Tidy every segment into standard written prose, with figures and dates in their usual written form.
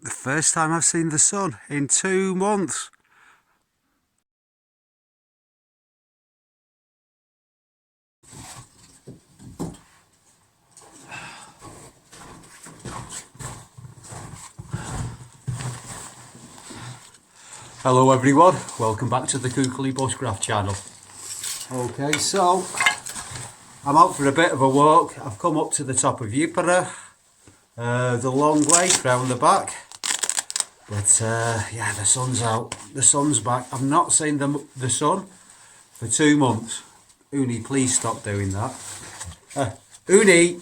The first time I've seen the sun in 2 months. Hello everyone, welcome back to the Kukuli Bushcraft channel. Okay, so I'm out for a bit of a walk. I've come up to the top of Ypres, the long way round the back. But yeah, the sun's out, the sun's back. I've not seen the sun for 2 months. Uni, please stop doing that. Uni!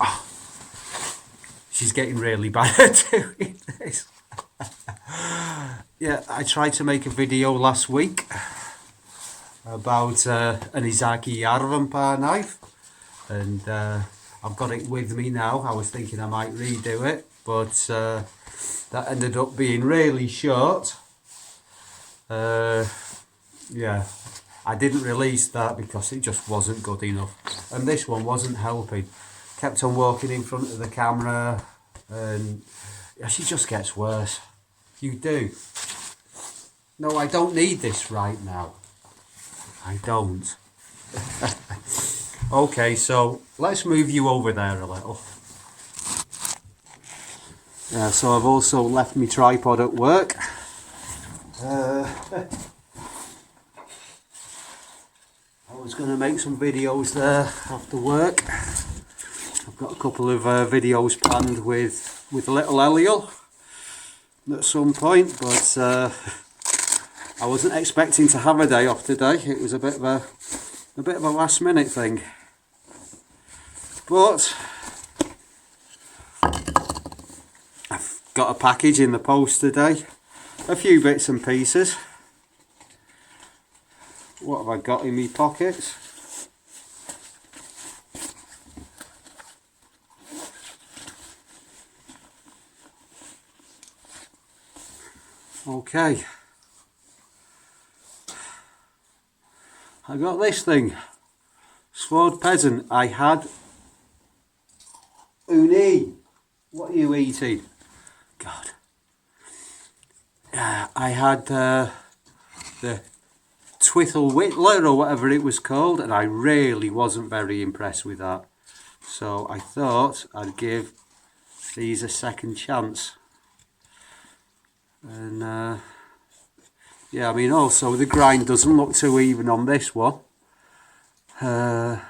Oh, she's getting really bad at doing this. Yeah, I tried to make a video last week about an Izaki Yarvanpa knife, and I've got it with me now. I was thinking I might redo it, but that ended up being really short. Yeah, I didn't release that because it just wasn't good enough, and this one wasn't helping. Kept on walking in front of the camera, and yeah, she just gets worse. You do. No, I don't need this right now. I don't. Okay, so let's move you over there a little. Yeah, so I've also left my tripod at work. I was going to make some videos there after work. I've got a couple of videos planned with little Elio at some point, but I wasn't expecting to have a day off today. It was a bit of a last minute thing, but I've got a package in the post today, a few bits and pieces. What have I got in my pockets? Okay, I got this thing, Sword Peasant. I had... Uni, what are you eating? God. I had the Twittle Whittler or whatever it was called, and I really wasn't very impressed with that. So I thought I'd give these a second chance. And yeah, I mean, also the grind doesn't look too even on this one, but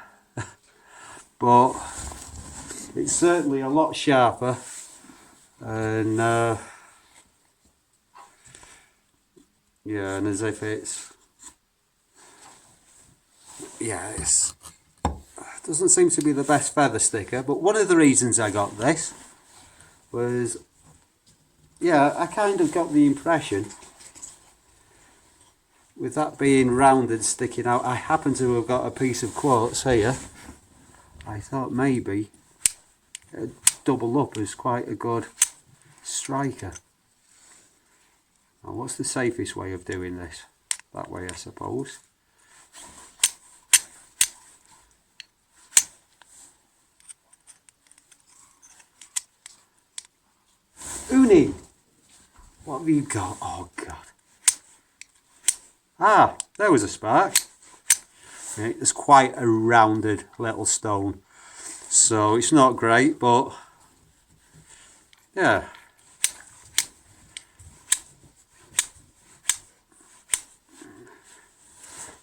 it's certainly a lot sharper, and yeah, and as if it's, yeah, it's doesn't seem to be the best feather sticker. But one of the reasons I got this was, yeah, I kind of got the impression, with that being rounded, sticking out, I happen to have got a piece of quartz here. I thought maybe it'd double up as quite a good striker. Now, what's the safest way of doing this? That way, I suppose. Uni! What have you got? Oh God. Ah, there was a spark. Right, it's quite a rounded little stone. So it's not great, but yeah.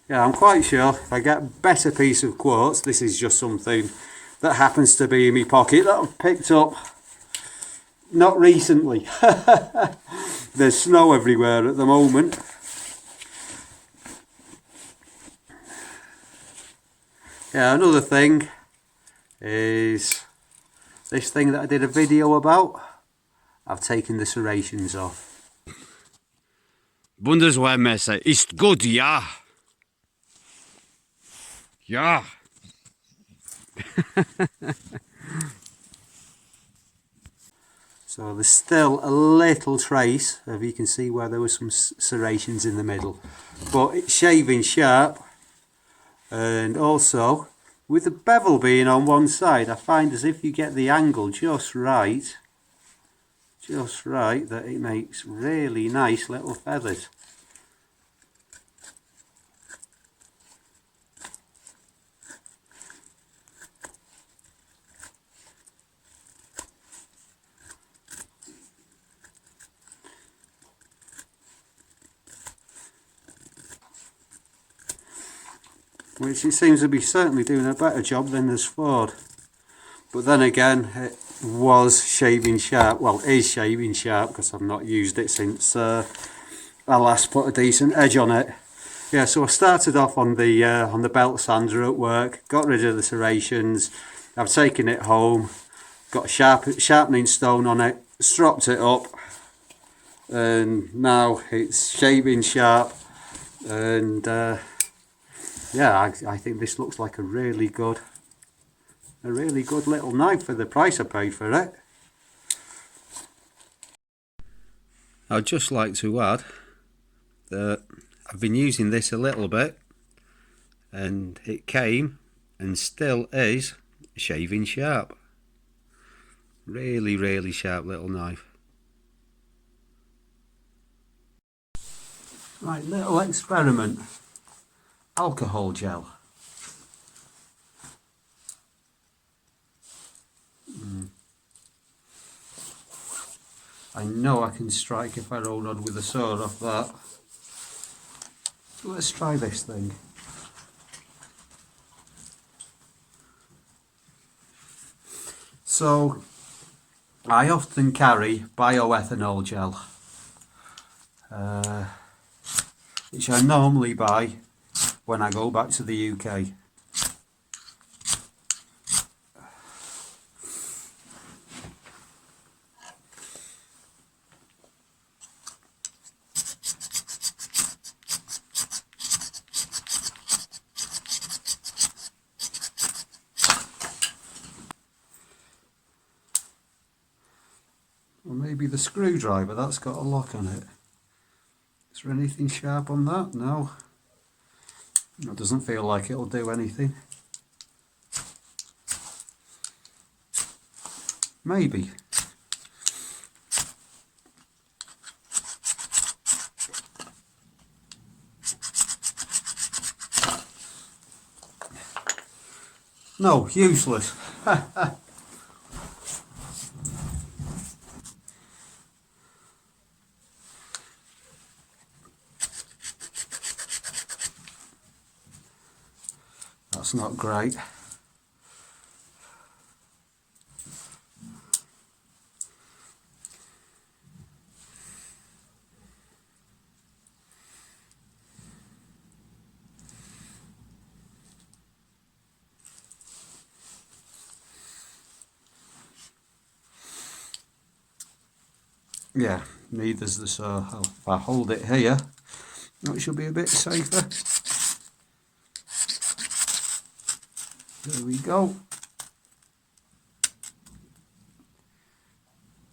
Yeah, I'm quite sure if I get a better piece of quartz, this is just something that happens to be in my pocket that I've picked up not recently. There's snow everywhere at the moment. Yeah, another thing is this thing that I did a video about. I've taken the serrations off. Bundeswehrmesser ist gut, ja. Ja. So there's still a little trace of, you can see where there were some serrations in the middle, but it's shaving sharp. And also with the bevel being on one side, I find as if you get the angle just right, just right that it makes really nice little feathers. Which it seems to be certainly doing a better job than this Ford. But then again, it was shaving sharp, well is shaving sharp, because I've not used it since I last put a decent edge on it. Yeah, so I started off on the belt sander at work, got rid of the serrations, I've taken it home, got a sharpening stone on it, stropped it up, and now it's shaving sharp. And yeah, I think this looks like a really good little knife for the price I paid for it. I'd just like to add that I've been using this a little bit, and it came and still is shaving sharp. Really sharp little knife. Right, little experiment. Alcohol gel. I know I can strike if I roll on with a sword off that. So let's try this thing. So I often carry bioethanol gel, which I normally buy when I go back to the UK. Or maybe the screwdriver, that's got a lock on it. Is there anything sharp on that? No. It doesn't feel like it'll do anything. Maybe. No, useless. That's not great. Yeah, neither's the saw. If I hold it here, it should be a bit safer. There we go.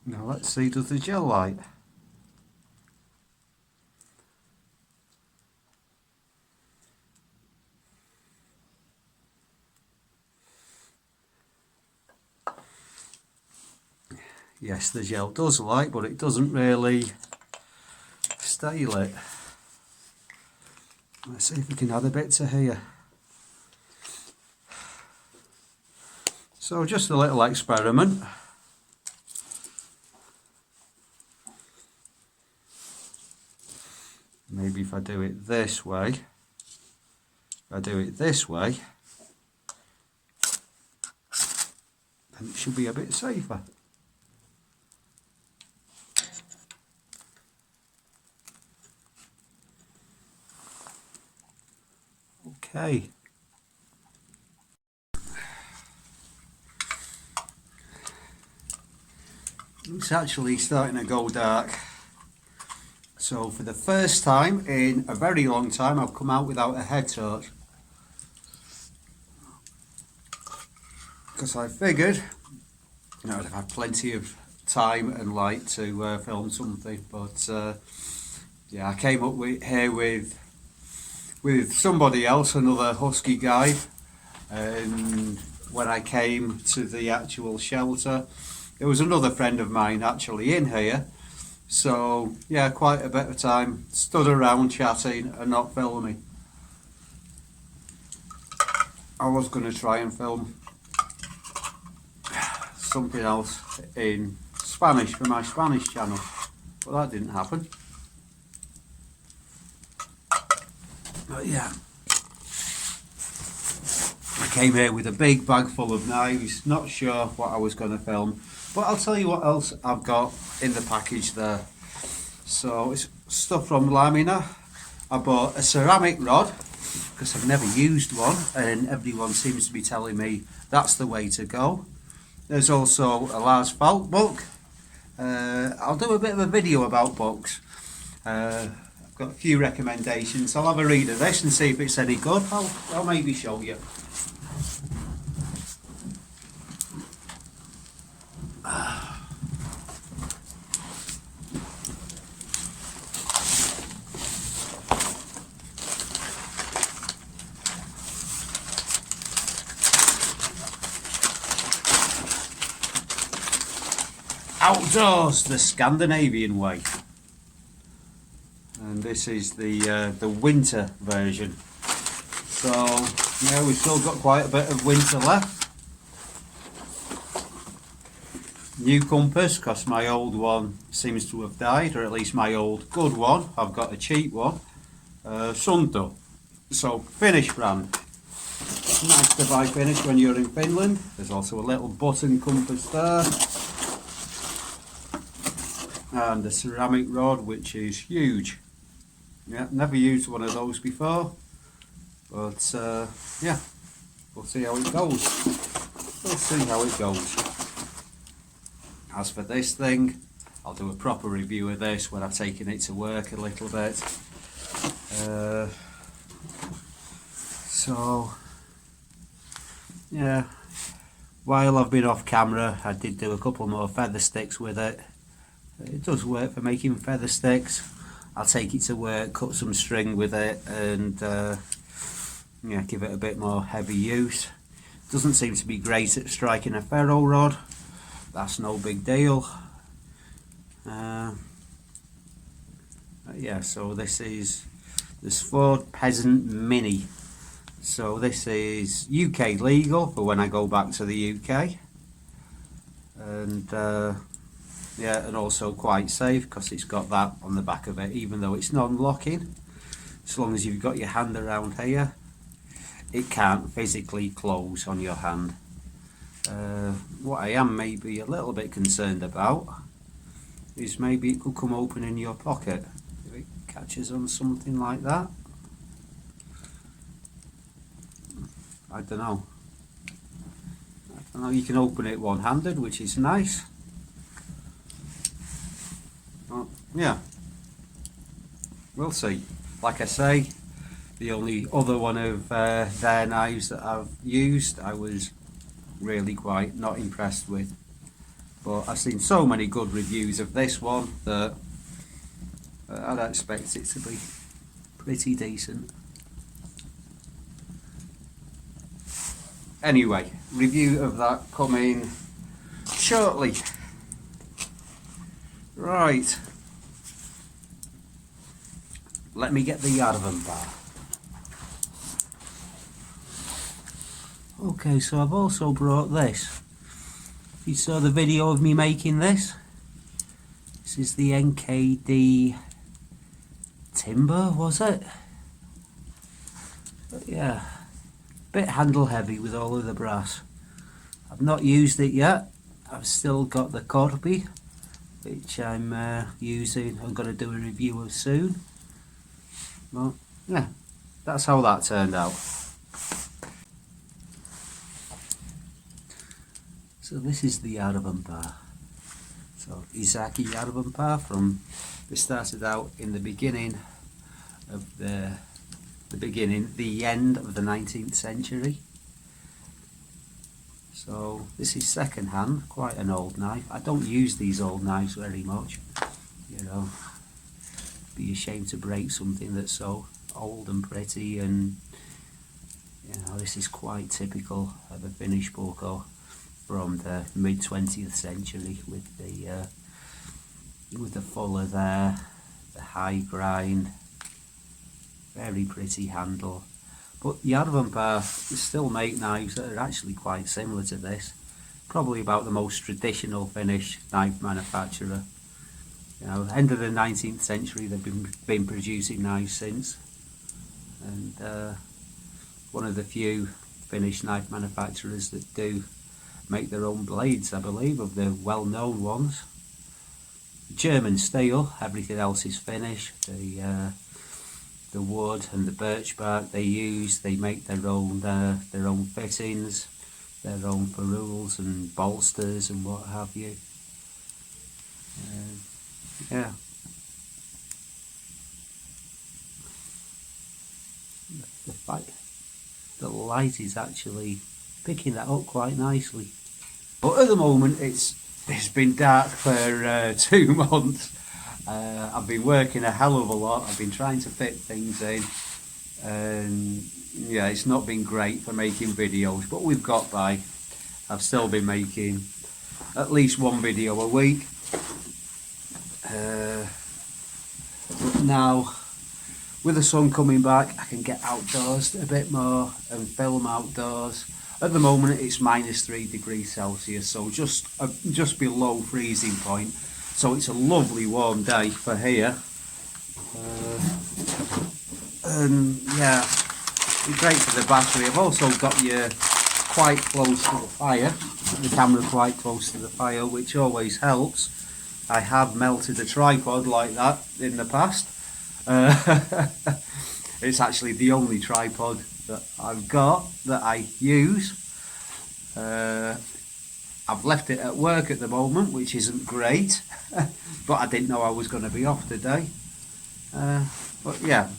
Now let's see, does the gel light? Yes, the gel does light, but it doesn't really stay lit. Let's see if we can add a bit to here. So just a little experiment. Maybe if I do it this way, then it should be a bit safer. Okay. It's actually starting to go dark. So for the first time in a very long time, I've come out without a head torch. Because I figured, you know, I'd have had plenty of time and light to film something. But yeah, I came up here with somebody else, another husky guy, and when I came to the actual shelter, there was another friend of mine actually in here, so yeah, quite a bit of time stood around chatting and not filming. I was going to try and film something else in Spanish for my Spanish channel, but that didn't happen. But yeah, I came here with a big bag full of knives, not sure what I was going to film, but I'll tell you what else I've got in the package there. So it's stuff from Lamina. I bought a ceramic rod because I've never used one, and everyone seems to be telling me that's the way to go. There's also a large felt book. I'll do a bit of a video about books. I've got a few recommendations. I'll have a read of this and see if it's any good. I'll maybe show you. Outdoors, the Scandinavian way. And this is the winter version. So yeah, we've still got quite a bit of winter left. New compass, because my old one seems to have died, or at least my old good one. I've got a cheap one. Sunto. So Finnish brand. Nice to buy Finnish when you're in Finland. There's also a little button compass there. And a ceramic rod, which is huge. Yeah, never used one of those before, but yeah, we'll see how it goes. We'll see how it goes. As for this thing, I'll do a proper review of this when I've taken it to work a little bit. So yeah, while I've been off camera, I did do a couple more feather sticks with it. It does work for making feather sticks. I'll take it to work, cut some string with it, and yeah, give it a bit more heavy use. Doesn't seem to be great at striking a ferro rod. That's no big deal. Yeah, so this is the Ford Peasant Mini. So this is UK legal for when I go back to the UK. And yeah, and also quite safe because it's got that on the back of it, even though it's non-locking. As long as you've got your hand around here, it can't physically close on your hand. What I am maybe a little bit concerned about is maybe it could come open in your pocket if it catches on something like that. I don't know. You can open it one-handed, which is nice. Well, yeah, we'll see. Like I say, the only other one of their knives that I've used, I was really quite not impressed with. But I've seen so many good reviews of this one that I'd expect it to be pretty decent. Anyway, review of that coming shortly. Right, let me get the Yarvan bar. Okay, so I've also brought this. You saw the video of me making this. This is the NKD timber, was it? But yeah, bit handle heavy with all of the brass. I've not used it yet. I've still got the Corby, which I'm using. I'm going to do a review of soon. Well, yeah, that's how that turned out. So this is the Yarvan bar. So Izaki Yarvan bar from, they started out in the beginning of the end of the 19th century. So this is second hand, quite an old knife. I don't use these old knives very much, you know. Be ashamed to break something that's so old and pretty, and you know, this is quite typical of a Finnish buko. from the mid 20th century with the fuller there, the high grind, very pretty handle. But Järvenpää still make knives that are actually quite similar to this. Probably about the most traditional Finnish knife manufacturer. You know, end of the 19th century they've been producing knives since, and one of the few Finnish knife manufacturers that do make their own blades, I believe, of the well-known ones. German steel, everything else is Finnish. The wood and the birch bark they use, they make their own fittings, their own ferrules and bolsters and what have you. Yeah. The light is actually picking that up quite nicely. But at the moment it's been dark for 2 months. I've been working a hell of a lot. I've been trying to fit things in, and yeah, it's not been great for making videos, but we've got by. I've still been making at least 1 video a week. But now, with the sun coming back, I can get outdoors a bit more and film outdoors. At the moment it's -3 degrees Celsius, so just below freezing point. So it's a lovely warm day for here. And yeah, it's great for the battery. I've also got you quite close to the fire, the camera quite close to the fire, which always helps. I have melted a tripod like that in the past. It's actually the only tripod that I've got that I use. I've left it at work at the moment, which isn't great, but I didn't know I was going to be off today. But yeah,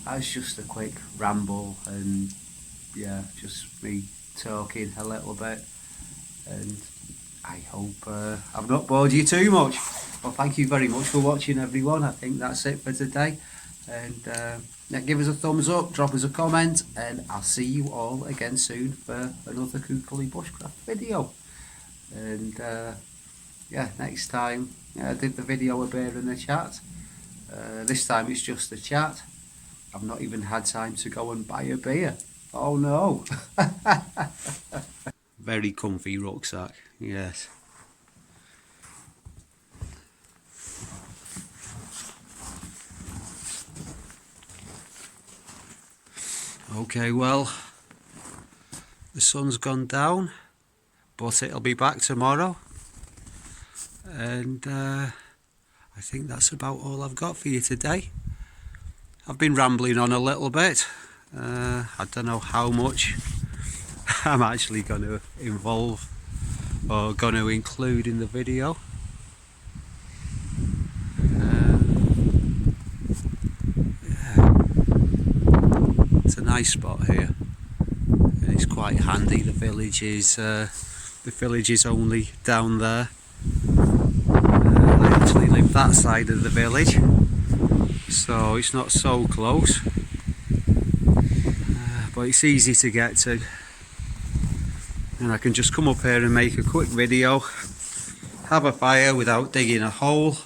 that's just a quick ramble, and yeah, just me talking a little bit, and I hope I've not bored you too much. Well, thank you very much for watching, everyone. I think that's it for today, and yeah, give us a thumbs up, drop us a comment, and I'll see you all again soon for another Kukuli Bushcraft video. And yeah, next time I did the video a beer and a chat. This time it's just a chat. I've not even had time to go and buy a beer. Oh no. Very comfy rucksack, yes. Okay, well, the sun's gone down, but it'll be back tomorrow, and I think that's about all I've got for you today. I've been rambling on a little bit. I don't know how much I'm actually going to involve or going to include in the video. Yeah. It's a nice spot here, and it's quite handy. The village is only down there. I actually live that side of the village, so it's not so close, but it's easy to get to, and I can just come up here and make a quick video, have a fire without digging a hole,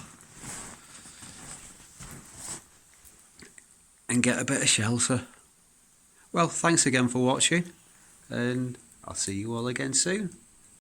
and get a bit of shelter. Well, thanks again for watching, and I'll see you all again soon.